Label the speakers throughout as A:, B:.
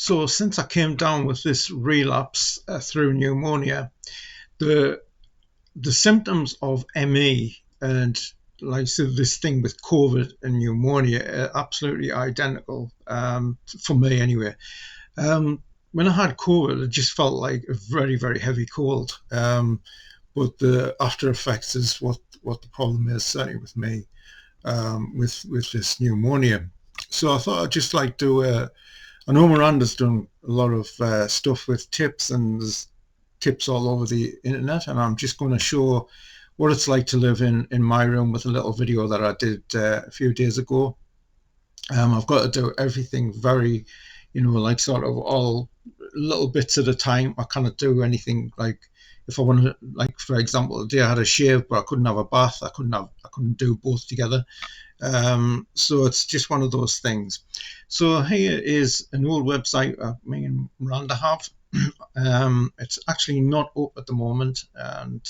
A: So since I came down with this relapse through pneumonia, the the symptoms of ME and like so this thing with COVID and pneumonia are absolutely identical for me anyway. When I had COVID, it just felt like a very very heavy cold, but the after effects is what the problem is, certainly with me, with this pneumonia. So I thought I'd just like to I know Miranda's done a lot of stuff with tips, and there's tips all over the internet, and I'm just going to show what it's like to live in my room with a little video that I did a few days ago. I've got to do everything very, like sort of all little bits at a time. I cannot do anything like if I wanted, like for example, the day I had a shave, but I couldn't have a bath. I couldn't do both together. So it's just one of those things. So here is an old website me and Miranda have. It's actually not up at the moment, and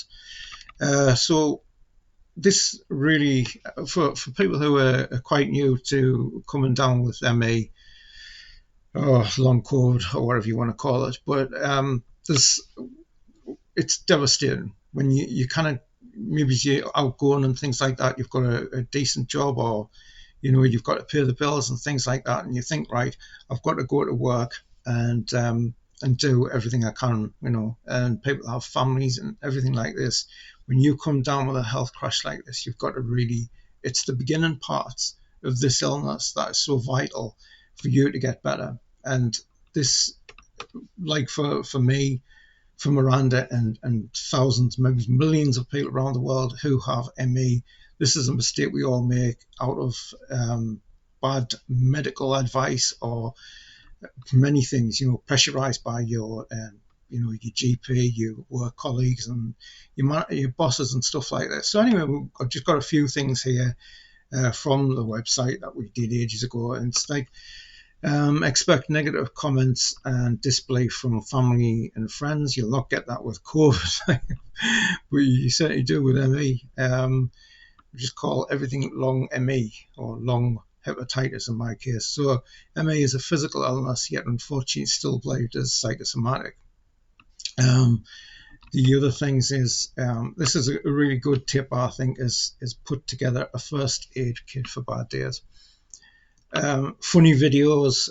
A: so this really for people who are quite new to coming down with ME or long COVID or whatever you want to call it, but there's it's devastating when you kind of maybe you're outgoing and things like that. You've got a decent job, or you've got to pay the bills and things like that, and you think, right, I've got to go to work and do everything I can, and people have families and everything like this. When you come down with a health crash like this, you've got to really, it's the beginning parts of this illness that is so vital for you to get better. And this, like for me, for Miranda and thousands, maybe millions of people around the world who have ME, this is a mistake we all make out of bad medical advice or many things, pressurized by your GP, your work colleagues, and your bosses and stuff like that. So anyway, I've just got a few things here from the website that we did ages ago, and it's like expect negative comments and disbelief from family and friends. You'll not get that with COVID, but you certainly do with ME. We just call everything long ME or long hepatitis in my case. So ME is a physical illness, yet unfortunately still believed as psychosomatic. The other things is this is a really good tip, I think, is put together a first aid kit for bad days. Funny videos,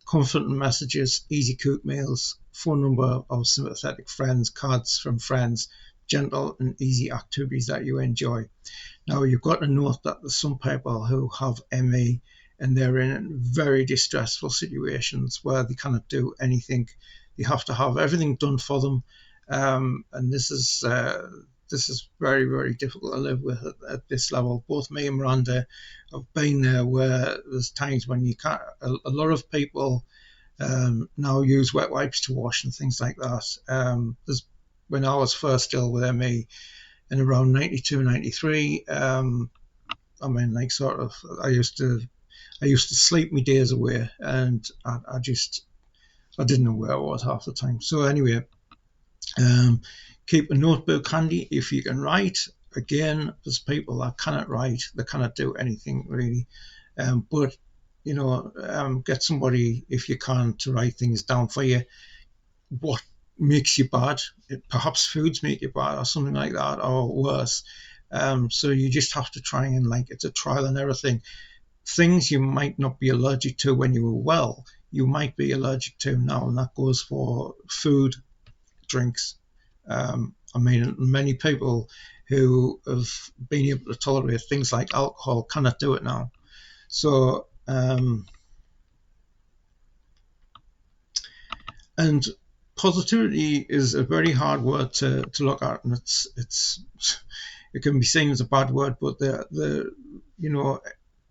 A: comforting messages, easy cook meals, phone number of sympathetic friends, cards from friends, gentle and easy activities that you enjoy. Now, you've got to note that there's some people who have ME and they're in very distressful situations where they cannot do anything. They have to have everything done for them. And this is very, very difficult to live with at this level. Both me and Miranda have been there where there's times when you can't, a lot of people now use wet wipes to wash and things like that. When I was first ill with ME in around 92, 93, I mean, like sort of, I used to sleep my days away, and I didn't know where I was half the time. So anyway, keep a notebook handy if you can write. Again, there's people that cannot write, they cannot do anything really, but get somebody if you can to write things down for you. What makes you bad? Perhaps foods make you bad or something like that, or worse. So you just have to try and, like, it's a trial and error thing. Things you might not be allergic to when you were well, you might be allergic to now, and that goes for food, drinks. I mean, many people who have been able to tolerate things like alcohol cannot do it now. So, and positivity is a very hard word to look at, and it can be seen as a bad word, but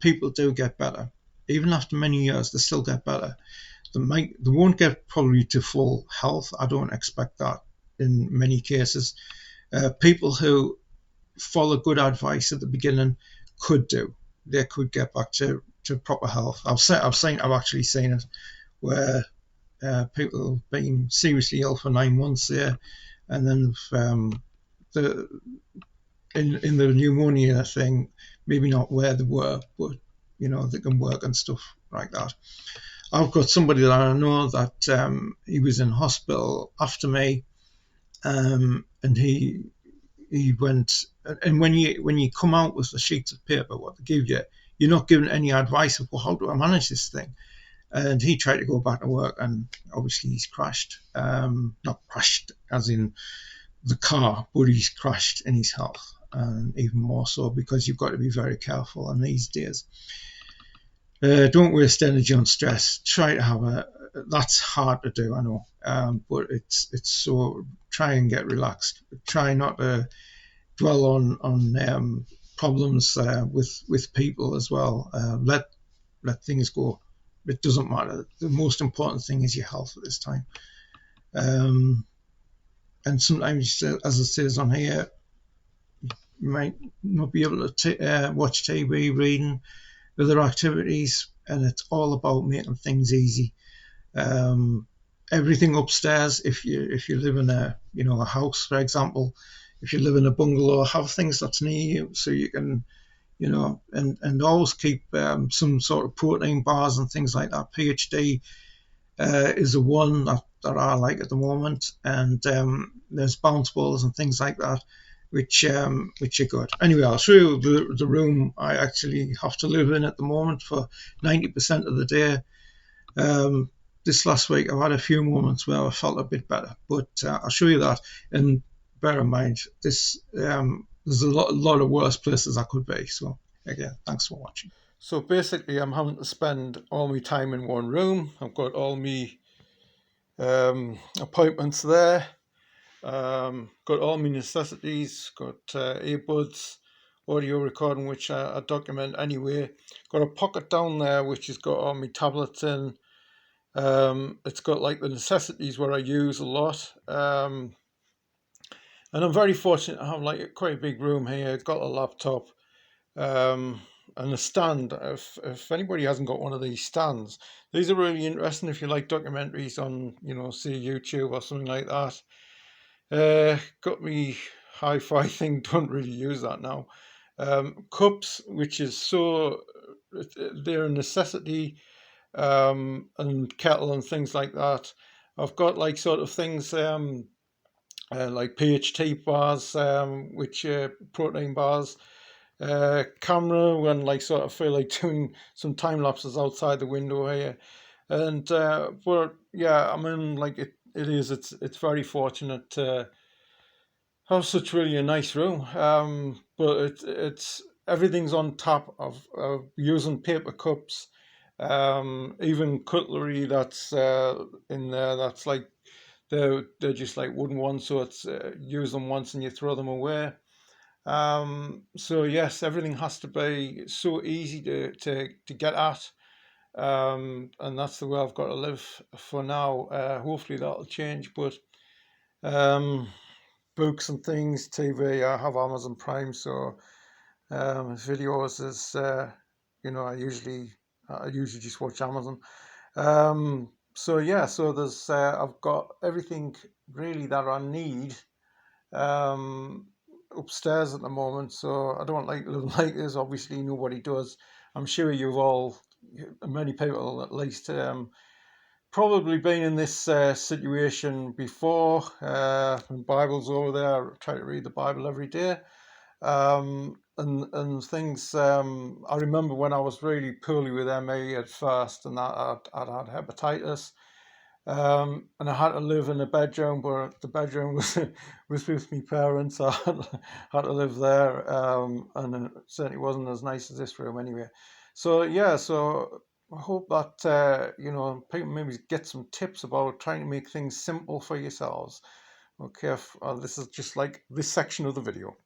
A: people do get better. Even after many years, they still get better. They won't get probably to full health. I don't expect that in many cases. People who follow good advice at the beginning could do. They could get back to proper health. I've actually seen it where people have been seriously ill for 9 months there, and then in the pneumonia thing, maybe not where they were, but they can work and stuff like that. I've got somebody that I know that he was in hospital after me, and he went. And when you come out with the sheets of paper, what they give you, you're not given any advice of, well, how do I manage this thing? And he tried to go back to work, and obviously he's crashed. Not crashed as in the car, but he's crashed in his health, and even more so because you've got to be very careful in these days. Don't waste energy on stress. Try to have a. That's hard to do, I know, but it's so. Try and get relaxed. Try not to dwell on problems with people as well. Let things go. It doesn't matter. The most important thing is your health at this time. And sometimes, as it says on here, you might not be able to watch TV, reading, other activities, and it's all about making things easy. Everything upstairs, if you live in a house, for example, if you live in a bungalow, have things that's near you so you can, and always keep some sort of protein bars and things like that. PhD is the one that I like at the moment, and there's bounce balls and things like that, which are good. Anyway, I'll show you the room I actually have to live in at the moment for 90% of the day. This last week I've had a few moments where I felt a bit better, but I'll show you that. And bear in mind, there's a lot of worse places I could be. So again, thanks for watching. So basically, I'm having to spend all my time in one room. I've got all my appointments there. Got all my necessities. Got earbuds, audio recording, which I document anyway. Got a pocket down there which has got all my tablets in. It's got like the necessities where I use a lot. And I'm very fortunate to have like quite a big room here. Got a laptop. And a stand. If anybody hasn't got one of these stands, these are really interesting if you like documentaries on, say YouTube or something like that. Got me hi-fi thing, don't really use that now. Cups, which is they're a necessity, and kettle and things like that. I've got like sort of things like PHT bars, which protein bars. Camera when like sort of feel like doing some time lapses outside the window here, and but yeah, I mean like it's very fortunate to have such really a nice room. But it's everything's on top of using paper cups, even cutlery that's in there that's like they're just like wooden ones, so it's use them once and you throw them away. So yes, everything has to be so easy to get at, and that's the way I've got to live for now. Hopefully that'll change, but um, books and things, TV, I have Amazon Prime, so videos is I usually just watch Amazon. So yeah, so there's I've got everything really that I need. Um, Upstairs at the moment, so I don't like living like this. Obviously, nobody does. I'm sure many people at least, probably been in this situation before. When Bible's over there, I try to read the Bible every day, and things. I remember when I was really poorly with ME at first, and that I'd had hepatitis. And I had to live in a bedroom, but the bedroom was with my parents. So I had to live there, and it certainly wasn't as nice as this room anyway. So yeah, so I hope that people maybe get some tips about trying to make things simple for yourselves. Okay, this is just like this section of the video.